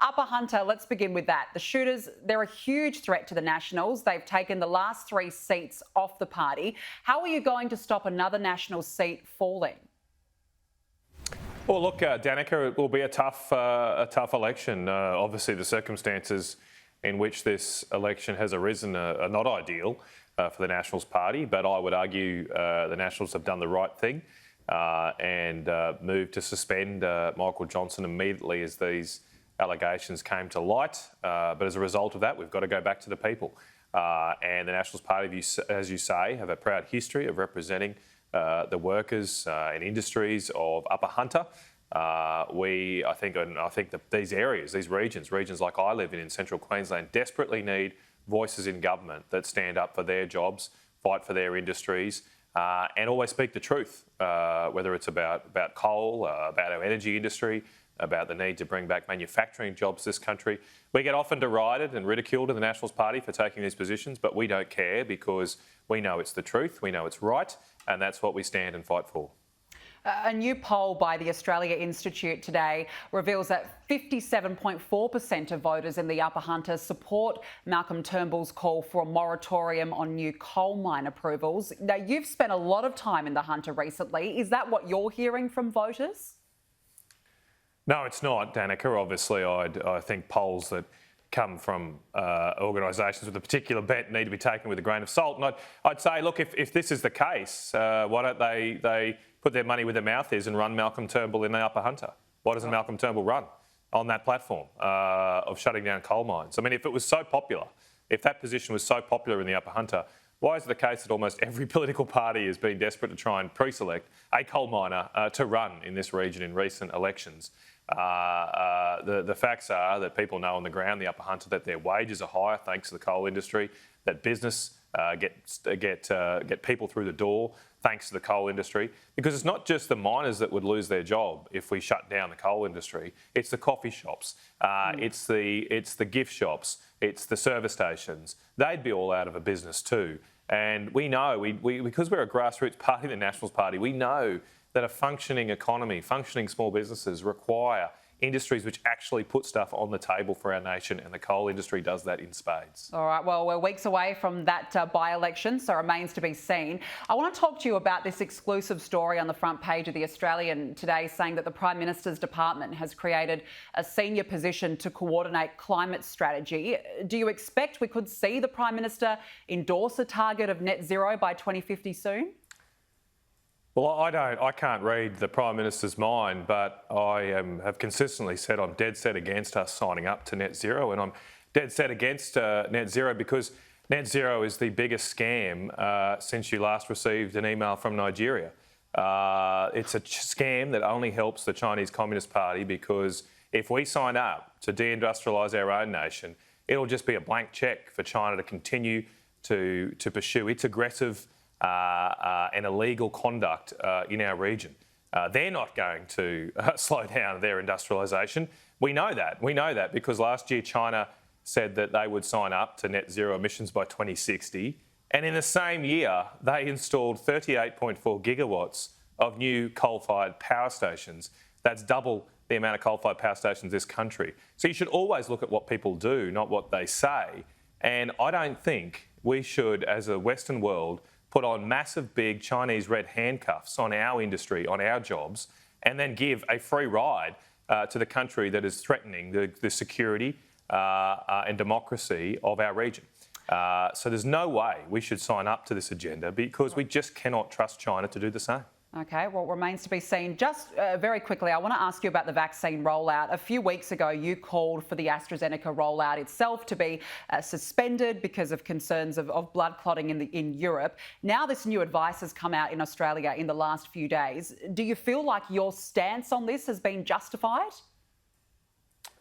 Upper Hunter, let's begin with that. The shooters, they're a huge threat to the Nationals. They've taken the last 3 seats off the party. How are you going to stop another National seat falling? Well, look, Danica, it will be a tough election. Obviously, the circumstances in which this election has arisen are not ideal for the Nationals Party, but I would argue the Nationals have done the right thing and moved to suspend Michael Johnson immediately as these allegations came to light. But as a result of that, we've got to go back to the people. And the Nationals Party, as you say, have a proud history of representing the workers and industries of Upper Hunter. I think that these areas, these regions like I live in Central Queensland, desperately need voices in government that stand up for their jobs, fight for their industries, and always speak the truth, whether it's about coal, about our energy industry, about the need to bring back manufacturing jobs to this country. We get often derided and ridiculed in the Nationals Party for taking these positions, but we don't care because we know it's the truth, we know it's right, and that's what we stand and fight for. A new poll by the Australia Institute today reveals that 57.4% of voters in the Upper Hunter support Malcolm Turnbull's call for a moratorium on new coal mine approvals. Now, you've spent a lot of time in the Hunter recently. Is that what you're hearing from voters? No, it's not, Danica. Obviously, I think polls that come from organisations with a particular bent need to be taken with a grain of salt. And I'd say, look, if this is the case, why don't they put their money where their mouth is and run Malcolm Turnbull in the Upper Hunter? Why doesn't Malcolm Turnbull run on that platform of shutting down coal mines? I mean, if it was so popular, if that position was so popular in the Upper Hunter, why is it the case that almost every political party has been desperate to try and pre-select a coal miner to run in this region in recent elections? The facts are that people know on the ground, the Upper Hunter, that their wages are higher thanks to the coal industry, that business get people through the door thanks to the coal industry. Because it's not just the miners that would lose their job if we shut down the coal industry. It's the coffee shops, it's the gift shops, it's the service stations. They'd be all out of a business too. And we know, because we're a grassroots party, the Nationals Party, we know that a functioning economy, functioning small businesses require industries which actually put stuff on the table for our nation, and the coal industry does that in spades. All right, well, we're weeks away from that by-election, so it remains to be seen. I want to talk to you about this exclusive story on the front page of The Australian today saying that the Prime Minister's department has created a senior position to coordinate climate strategy. Do you expect we could see the Prime Minister endorse a target of net zero by 2050 soon? Well, I can't read the Prime Minister's mind, but I have consistently said I'm dead set against us signing up to net zero, and I'm dead set against net zero because net zero is the biggest scam since you last received an email from Nigeria. It's a scam that only helps the Chinese Communist Party, because if we sign up to deindustrialise our own nation, it'll just be a blank cheque for China to continue to pursue its aggressive and illegal conduct in our region. They're not going to slow down their industrialisation. We know that because last year China said that they would sign up to net zero emissions by 2060, and in the same year they installed 38.4 gigawatts of new coal-fired power stations. That's double the amount of coal-fired power stations in this country. So you should always look at what people do, not what they say. And I don't think we should, as a Western world, put on massive, big Chinese red handcuffs on our industry, on our jobs, and then give a free ride to the country that is threatening the security and democracy of our region. So there's no way we should sign up to this agenda because we just cannot trust China to do the same. OK, well, it remains to be seen. Just very quickly, I want to ask you about the vaccine rollout. A few weeks ago, you called for the AstraZeneca rollout itself to be suspended because of concerns of blood clotting in Europe. Now this new advice has come out in Australia in the last few days. Do you feel like your stance on this has been justified?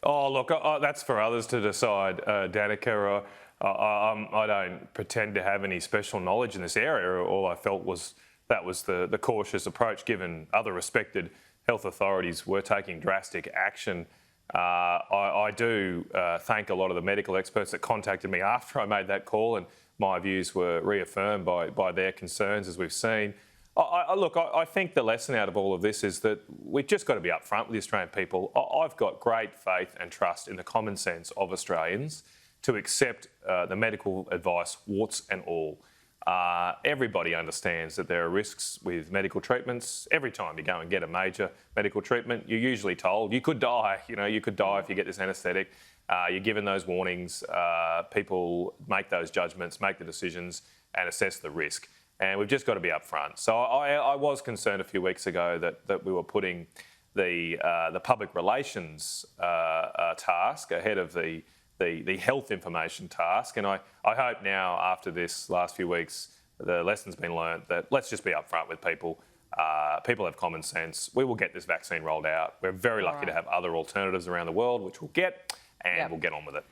Oh, look, that's for others to decide, Danica. I don't pretend to have any special knowledge in this area. All I felt was that was the cautious approach, given other respected health authorities were taking drastic action. I do thank a lot of the medical experts that contacted me after I made that call, and my views were reaffirmed by their concerns, as we've seen. I think the lesson out of all of this is that we've just got to be upfront with the Australian people. I've got great faith and trust in the common sense of Australians to accept the medical advice, warts and all. Everybody understands that there are risks with medical treatments. Every time you go and get a major medical treatment, you're usually told you could die. You could die if you get this anaesthetic. You're given those warnings. People make those judgments, make the decisions and assess the risk. And we've just got to be upfront. So I was concerned a few weeks ago that we were putting the public relations task ahead of the health information task. And I hope now, after this last few weeks, the lesson's been learnt that let's just be upfront with people. People have common sense. We will get this vaccine rolled out. We're very lucky to have other alternatives around the world, which we'll get, and we'll get on with it.